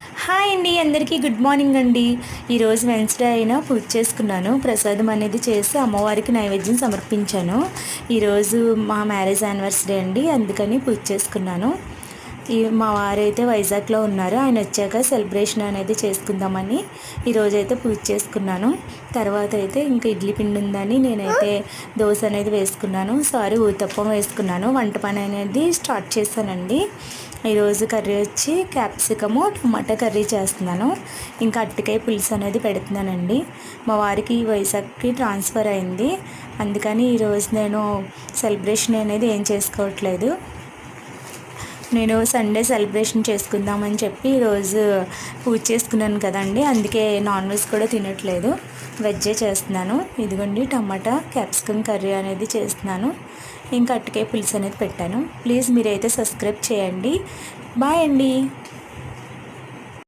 Hi అండి, అందరికీ good morning అండి. ఈరోజు వెన్స్డే అయినా పూజ చేసుకున్నాను. ప్రసాదం అనేది చేసి అమ్మవారికి నైవేద్యం సమర్పించాను. ఈరోజు మా మ్యారేజ్ యానివర్సరీ అండి, అందుకని పూజ చేసుకున్నాను. మా వారైతే వైజాగ్లో ఉన్నారు. ఆయన వచ్చాక సెలబ్రేషన్ అనేది చేసుకుందామని ఈరోజైతే పూజ చేసుకున్నాను. తర్వాత అయితే ఇంకా ఇడ్లీ పిండి ఉందని నేనైతే దోశ అనేది వేసుకున్నాను. ఊతప్పం వేసుకున్నాను. వంట పని అనేది స్టార్ట్ చేశానండి. ఈరోజు కర్రీ వచ్చి క్యాప్సికము టమాటా కర్రీ చేస్తున్నాను. ఇంకా అరటికాయ పులుసు అనేది పెడుతున్నానండి. మా వారికి వైజాగ్కి ట్రాన్స్ఫర్ అయింది, అందుకని ఈరోజు నేను సెలబ్రేషన్ అనేది ఏం చేసుకోవట్లేదు. నేను సండే సెలబ్రేషన్ చేసుకుందామని చెప్పి ఈరోజు పూజ చేసుకున్నాను కదండి, అందుకే నాన్ వెజ్ కూడా తినట్లేదు, వెజ్జే చేస్తున్నాను. ఇదిగోండి టమాటా క్యాప్సికమ్ కర్రీ అనేది చేస్తున్నాను. ఇంకా అరటికాయ పులుసు అనేది పెట్టాను. ప్లీజ్ మీరైతే సబ్స్క్రైబ్ చేయండి. బాయ్ అండి.